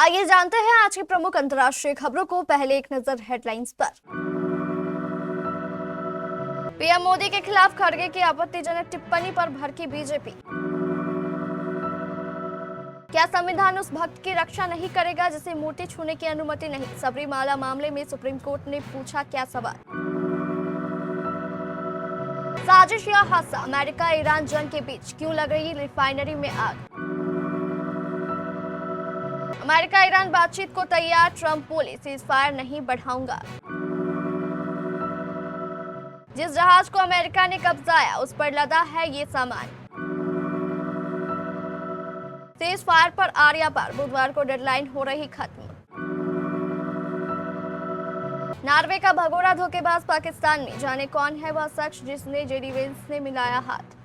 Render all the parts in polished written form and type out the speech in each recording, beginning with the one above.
आइए जानते हैं आज की प्रमुख अंतर्राष्ट्रीय खबरों को। पहले एक नजर हेडलाइंस पर। पीएम मोदी के खिलाफ खड़गे की आपत्तिजनक टिप्पणी पर भड़की बीजेपी। क्या संविधान उस भक्त की रक्षा नहीं करेगा जिसे मूर्ति छूने की अनुमति नहीं? सबरीमाला मामले में सुप्रीम कोर्ट ने पूछा क्या सवाल। साजिश या हादसा, अमेरिका ईरान जंग के बीच क्यों लग रही रिफाइनरी में आग? अमेरिका ईरान बातचीत को तैयार, ट्रंप बोले सीजफायर नहीं बढ़ाऊंगा। जिस जहाज को अमेरिका ने कब्जाया उस पर लदा है ये सामान। सीजफायर पर आर्या पार, बुधवार को डेडलाइन हो रही खत्म। नॉर्वे का भगोड़ा धोखेबाज पाकिस्तान में, जाने कौन है वह शख्स जिसने जेडी वेंस ने मिलाया हाथ।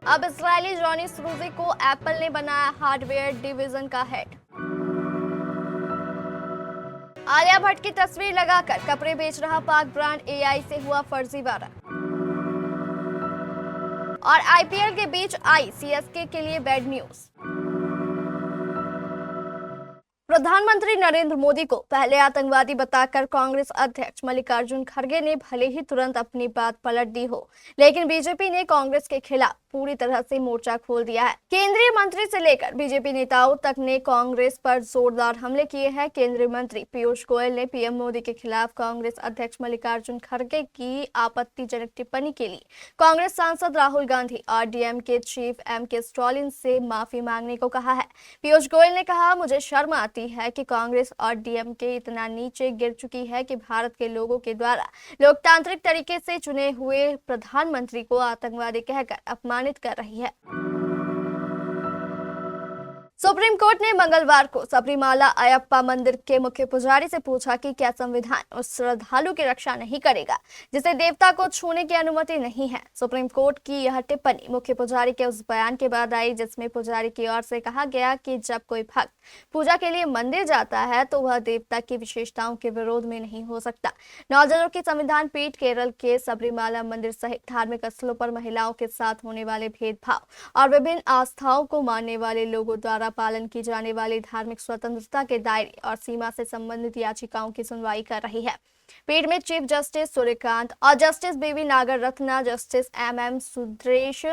अब इजरायली जॉनी स्रूजी को एप्पल ने बनाया हार्डवेयर डिवीजन का हेड। आलिया भट्ट की तस्वीर लगाकर कपड़े बेच रहा पाक ब्रांड एआई से हुआ फर्जीवाड़ा। और आईपीएल के बीच आई सीएसके के लिए बैड न्यूज। प्रधानमंत्री नरेंद्र मोदी को पहले आतंकवादी बताकर कांग्रेस अध्यक्ष मल्लिकार्जुन खड़गे ने भले ही तुरंत अपनी बात पलट दी हो, लेकिन बीजेपी ने कांग्रेस के खिलाफ पूरी तरह से मोर्चा खोल दिया है। केंद्रीय मंत्री से लेकर बीजेपी नेताओं तक ने कांग्रेस पर जोरदार हमले किए हैं। केंद्रीय मंत्री पीयूष गोयल ने पीएम मोदी के खिलाफ कांग्रेस अध्यक्ष मल्लिकार्जुन खड़गे की आपत्तिजनक टिप्पणी के लिए कांग्रेस सांसद राहुल गांधी और डीएमके चीफ एमके स्टालिन से माफी मांगने को कहा है। पीयूष गोयल ने कहा, मुझे शर्म आती है कि कांग्रेस और डीएमके इतना नीचे गिर चुकी है कि भारत के लोगों के द्वारा लोकतांत्रिक तरीके से चुने हुए प्रधानमंत्री को आतंकवादी कहकर अपमानित कर रही है। सुप्रीम कोर्ट ने मंगलवार को सबरीमाला अयप्पा मंदिर के मुख्य पुजारी से पूछा कि क्या संविधान उस श्रद्धालु की रक्षा नहीं करेगा जिसे देवता को छूने की अनुमति नहीं है। सुप्रीम कोर्ट की यह टिप्पणी मुख्य पुजारी के उस बयान के बाद आई जिसमें पुजारी की ओर से कहा गया कि जब कोई भक्त पूजा के लिए मंदिर जाता है तो वह देवता की विशेषताओं के विरोध में नहीं हो सकता। 9 जजों की संविधान पीठ केरल के सबरीमाला मंदिर सहित धार्मिक स्थलों पर महिलाओं के साथ होने वाले भेदभाव और विभिन्न आस्थाओं को मानने वाले लोगों द्वारा पालन की जाने वाली धार्मिक स्वतंत्रता के दायरे और सीमा से संबंधित याचिकाओं की सुनवाई कर रही है। पीठ में चीफ जस्टिस सूर्यकांत और justice B V Nagarathna, justice M M Sundaresh,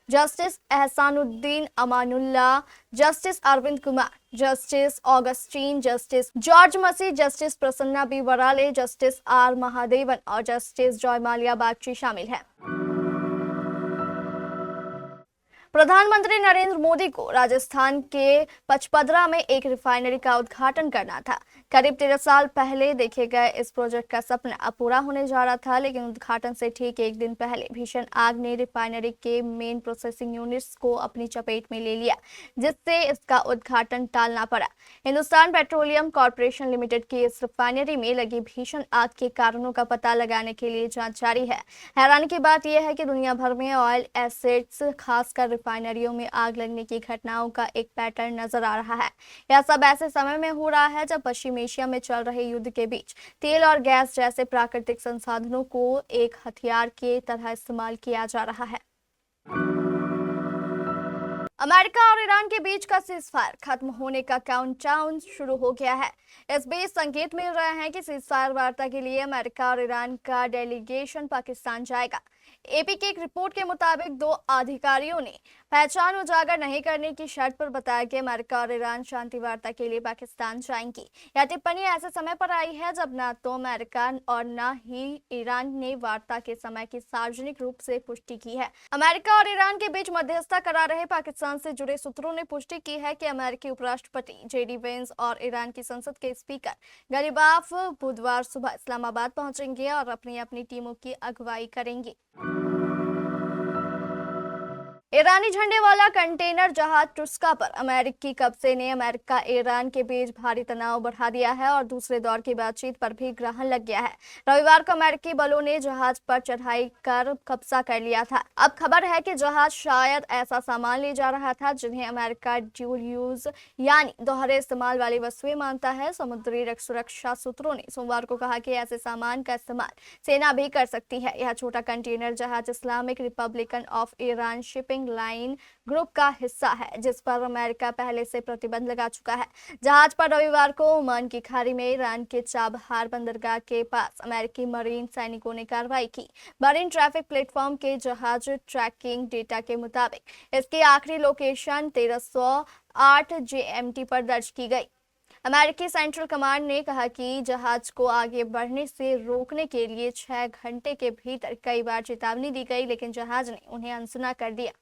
justice Ahsanuddin Amanullah, justice Arvind Kumar, justice Augustine, justice George Masih, justice Prasanna B Varale, justice R Mahadevan और जस्टिस जॉय माल्या बागची शामिल हैं। प्रधानमंत्री नरेंद्र मोदी को राजस्थान के पचपदरा में एक रिफाइनरी का उद्घाटन करना था। करीब 13 साल पहले देखे गए इस प्रोजेक्ट का सपना अब पूरा होने जा रहा था, लेकिन उद्घाटन से ठीक एक दिन पहले भीषण आग ने रिफाइनरी के मेन प्रोसेसिंग यूनिट्स को अपनी चपेट में ले लिया, जिससे इसका उद्घाटन टालना पड़ा। हिंदुस्तान पेट्रोलियम कॉर्पोरेशन लिमिटेड की इस रिफाइनरी में लगी भीषण आग के कारणों का पता लगाने के लिए जांच जारी है। हैरानी की बात यह है कि दुनिया भर में ऑयल एसेट्स, खासकर रिफाइनरियों में आग लगने की घटनाओं का एक पैटर्न नजर आ रहा है। यह सब ऐसे समय में हो रहा है जब पश्चिम एशिया में चल रहे युद्ध के बीच तेल और गैस जैसे प्राकृतिक संसाधनों को एक हथियार के तरह इस्तेमाल किया जा रहा है। अमेरिका और ईरान के बीच का सीजफायर खत्म होने का काउंटडाउन शुरू हो गया है। इस बीच संकेत मिल रहे हैं कि सीजफायर वार्ता के लिए अमेरिका और ईरान का डेलीगेशन पाकिस्तान जाएगा। एपी की एक रिपोर्ट के मुताबिक 2 अधिकारियों ने पहचान उजागर नहीं करने की शर्त पर बताया कि अमेरिका और ईरान शांति वार्ता के लिए पाकिस्तान जाएंगी। यह टिप्पणी ऐसे समय पर आई है जब न तो अमेरिका और न ही ईरान ने वार्ता के समय की सार्वजनिक रूप से पुष्टि की है। अमेरिका और ईरान के बीच मध्यस्थता करा रहे पाकिस्तान से जुड़े सूत्रों ने पुष्टि की है कि अमेरिकी उपराष्ट्रपति जेडी वेंस और ईरान की संसद के स्पीकर गलीबाफ बुधवार सुबह इस्लामाबाद पहुंचेंगे और अपनी अपनी टीमों की अगुवाई करेंगे। ईरानी झंडे वाला कंटेनर जहाज टुस्का पर अमेरिकी कब्जे ने अमेरिका ईरान के बीच भारी तनाव बढ़ा दिया है और दूसरे दौर की बातचीत पर भी ग्रहण लग गया है। रविवार को अमेरिकी बलों ने जहाज पर चढ़ाई कर कब्जा कर लिया था। अब खबर है कि जहाज शायद ऐसा सामान ले जा रहा था जिन्हें अमेरिका ड्यूल यूज यानी दोहरे इस्तेमाल वाली वस्तुएं मानता है। समुद्री सुरक्षा सूत्रों ने सोमवार को कहा कि ऐसे सामान का इस्तेमाल सेना भी कर सकती है। यह छोटा कंटेनर जहाज Islamic Republican of Iran shipping shipping line group का हिस्सा है, जिस पर अमेरिका पहले से प्रतिबंध लगा चुका है। जहाज पर रविवार को ओमान की खाड़ी में ईरान के चाबहार बंदरगाह के पास अमेरिकी मरीन सैनिकों ने कार्रवाई की। मरीन ट्रैफिक प्लेटफॉर्म के जहाज ट्रैकिंग डेटा के मुताबिक इसकी आखिरी लोकेशन 1308 GMT पर दर्ज की गई। अमेरिकी सेंट्रल कमांड ने कहा कि जहाज को आगे बढ़ने से रोकने के लिए 6 घंटे के भीतर कई बार चेतावनी दी गई, लेकिन जहाज ने उन्हें अनसुना कर दिया।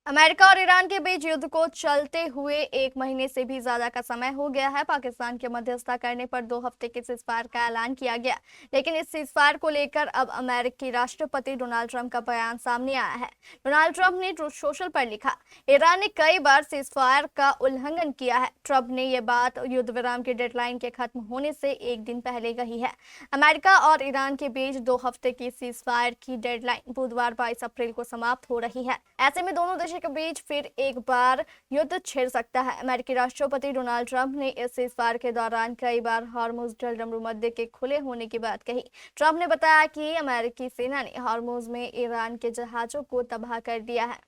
अमेरिका और ईरान के बीच युद्ध को चलते हुए 1 महीने से भी ज्यादा का समय हो गया है। पाकिस्तान के मध्यस्थता करने पर 2 हफ्ते के सीजफायर का ऐलान किया गया, लेकिन इस सीजफायर को लेकर अब अमेरिकी राष्ट्रपति डोनाल्ड ट्रंप का बयान सामने आया है। डोनाल्ड ट्रंप ने ट्रूथ सोशल पर लिखा, ईरान ने कई बार सीजफायर का उल्लंघन किया है। ट्रंप ने यह बात युद्ध विराम की डेडलाइन के खत्म होने से 1 दिन पहले कही है। अमेरिका और ईरान के बीच 2 हफ्ते की सीजफायर की डेडलाइन बुधवार 22 अप्रैल को समाप्त हो रही है। ऐसे में दोनों देशों के बीच फिर एक बार युद्ध छिड़ सकता है। अमेरिकी राष्ट्रपति डोनाल्ड ट्रंप ने इस सीजफायर के दौरान कई बार हॉर्मुज जलडमरू मध्य के खुले होने की बात कही। ट्रंप ने बताया कि अमेरिकी सेना ने हॉर्मुज में ईरान के जहाजों को तबाह कर दिया है।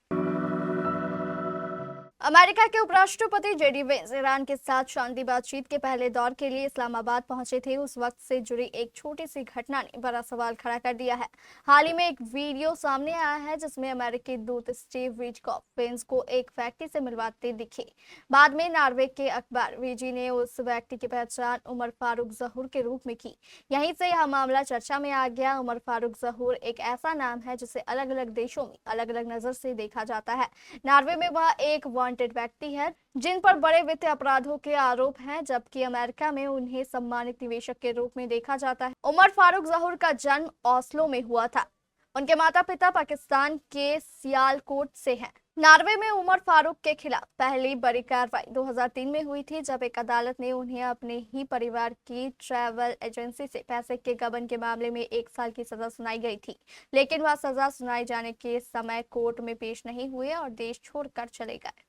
अमेरिका के उपराष्ट्रपति जेडी वेंस ईरान के साथ शांति बातचीत के पहले दौर के लिए इस्लामाबाद पहुंचे थे। उस वक्त से जुड़ी एक छोटी सी घटना ने बड़ा सवाल खड़ा कर दिया है। हाल ही में एक वीडियो सामने आया है जिसमें अमेरिकी दूत स्टीव विटकॉफ वेंस को एक व्यक्ति से मिलवाते दिखे। बाद में नॉर्वे के अखबार वीजी ने उस व्यक्ति की पहचान उमर फारूक जहूर के रूप में की। यहीं से यह मामला चर्चा में आ गया। उमर फारूक जहूर एक ऐसा नाम है जिसे अलग अलग देशों में अलग अलग नजर से देखा जाता है। नॉर्वे में वह एक वांटेड व्यक्ति है जिन पर बड़े वित्तीय अपराधों के आरोप हैं, जबकि अमेरिका में उन्हें सम्मानित निवेशक के रूप में देखा जाता है। उमर फारूक जहूर का जन्म ओस्लो में हुआ था। उनके माता पिता पाकिस्तान के सियालकोट से हैं। नॉर्वे में उमर फारूक के खिलाफ पहली बड़ी कार्रवाई 2003 में हुई थी, जब एक अदालत ने उन्हें अपने ही परिवार की ट्रैवल एजेंसी से पैसे के गबन के मामले में 1 साल की सजा सुनाई गई थी। लेकिन वह सजा सुनाए जाने के समय कोर्ट में पेश नहीं हुए और देश छोड़कर चले गए।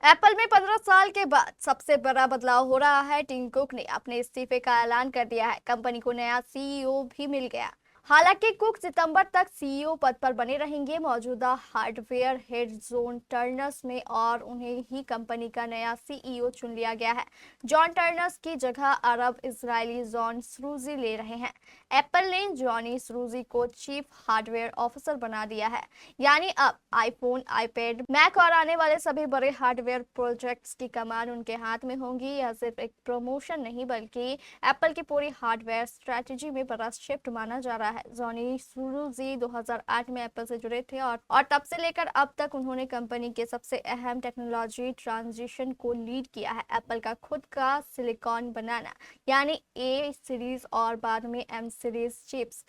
एप्पल में 15 साल के बाद सबसे बड़ा बदलाव हो रहा है। टिम कुक ने अपने इस्तीफे का ऐलान कर दिया है। कंपनी को नया सीईओ भी मिल गया। हालांकि कुक सितंबर तक सीईओ पद पर बने रहेंगे। मौजूदा हार्डवेयर हेड जॉन टर्नर्स में और उन्हें ही कंपनी का नया सीईओ चुन लिया गया है। जॉन टर्नर्स की जगह अरब इजरायली जॉन स्रूजी ले रहे हैं। एप्पल ने जॉनी स्रूजी को चीफ हार्डवेयर ऑफिसर बना दिया है। यानी अब आईफोन, आईपैड, मैक और आने वाले सभी बड़े हार्डवेयर प्रोजेक्ट्स की कमान उनके हाथ में होंगी। यह सिर्फ एक प्रमोशन नहीं बल्कि एप्पल की पूरी हार्डवेयर स्ट्रेटेजी में बड़ा शिफ्ट माना जा रहा है। जॉनी स्रूजी 2008 में एप्पल से जुड़े थे और तब से लेकर अब तक उन्होंने कंपनी के सबसे अहम टेक्नोलॉजी ट्रांजिशन को लीड किया है। एप्पल का खुद का सिलिकॉन बनाना, यानी ए सीरीज और बाद में एम सीरीज चिप्स,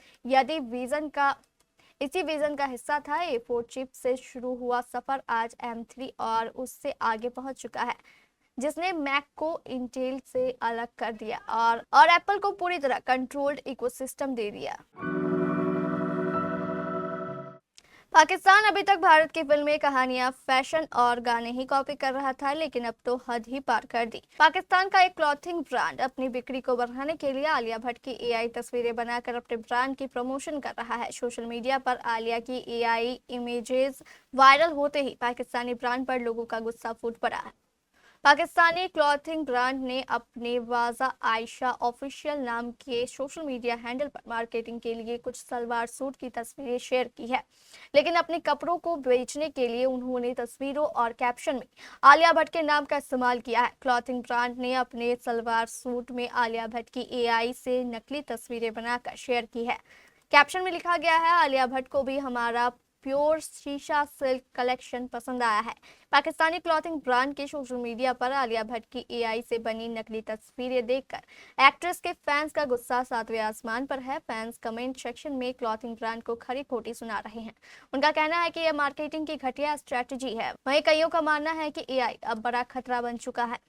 इसी विजन का हिस्सा था। A4 चिप से शुरू हुआ सफर आज M3 और उससे आगे पहुंच चुका है, जिसने मैक को इंटेल से अलग कर दिया और एप्पल को पूरी तरह कंट्रोल्ड इकोसिस्टम दे दिया। पाकिस्तान अभी तक भारत की फिल्में, कहानियां, फैशन और गाने ही कॉपी कर रहा था, लेकिन अब तो हद ही पार कर दी। पाकिस्तान का एक क्लॉथिंग ब्रांड अपनी बिक्री को बढ़ाने के लिए आलिया भट्ट की एआई तस्वीरें बनाकर अपने ब्रांड की प्रमोशन कर रहा है। सोशल मीडिया पर आलिया की एआई इमेजेस वायरल होते ही पाकिस्तानी ब्रांड पर लोगों का गुस्सा फूट पड़ा है। पाकिस्तानी क्लॉथिंग ब्रांड ने अपने वाजा आयशा ऑफिशियल नाम के सोशल मीडिया हैंडल पर मार्केटिंग के लिए कुछ सलवार सूट की तस्वीरें शेयर की है, लेकिन अपने कपड़ों को बेचने के लिए उन्होंने तस्वीरों और कैप्शन में आलिया भट्ट के नाम का इस्तेमाल किया है। क्लॉथिंग ब्रांड ने अपने सलवार सूट में आलिया भट्ट की एआई से नकली तस्वीरें बनाकर शेयर की है। कैप्शन में लिखा गया है, आलिया भट्ट को भी हमारा प्योर शीशा सिल्क कलेक्शन पसंद आया है। पाकिस्तानी क्लॉथिंग ब्रांड के सोशल मीडिया पर आलिया भट्ट की एआई से बनी नकली तस्वीरें देखकर एक्ट्रेस के फैंस का गुस्सा 7वें आसमान पर है। फैंस कमेंट सेक्शन में क्लॉथिंग ब्रांड को खरी खोटी सुना रहे हैं। उनका कहना है कि यह मार्केटिंग की घटिया स्ट्रेटजी है। वहीं कईयों का मानना है कि एआई अब बड़ा खतरा बन चुका है।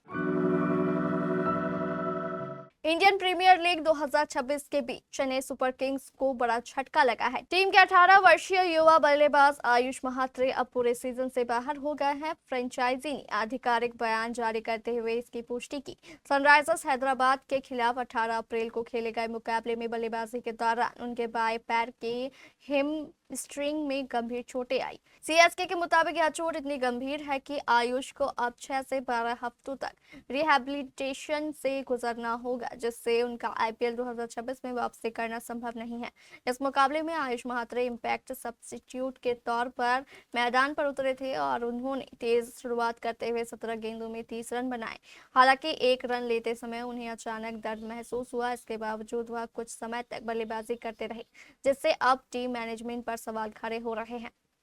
इंडियन प्रीमियर लीग 2026 के बीच चेन्नई सुपर किंग्स को बड़ा झटका लगा है। टीम के 18 वर्षीय युवा बल्लेबाज आयुष महात्रे अब पूरे सीजन से बाहर हो गए हैं। फ्रेंचाइजी ने आधिकारिक बयान जारी करते हुए इसकी पुष्टि की। सनराइजर्स हैदराबाद के खिलाफ 18 अप्रैल को खेले गए मुकाबले में बल्लेबाजी के दौरान उनके बाएं पैर के हिम स्ट्रिंग में गंभीर चोटें आई। सीएसके के मुताबिक यह चोट इतनी गंभीर है कि आयुष को अब 6 से 12 हफ्तों तक रिहैबिलिटेशन से गुजरना होगा, जिससे उनका आईपीएल 2026 में वापसी करना संभव नहीं है। इस मुकाबले में आयुष महात्रे इंपैक्ट सब्स्टिट्यूट के तौर पर मैदान पर उतरे थे और उन्होंने तेज शुरुआत करते हुए 17 गेंदों में 30 रन बनाए। हालांकि एक रन लेते समय उन्हें अचानक दर्द महसूस हुआ। इसके बावजूद वह कुछ समय तक बल्लेबाजी करते रहे, जिससे अब टीम मैनेजमेंट पर सवाल खड़े हो रहे हैं।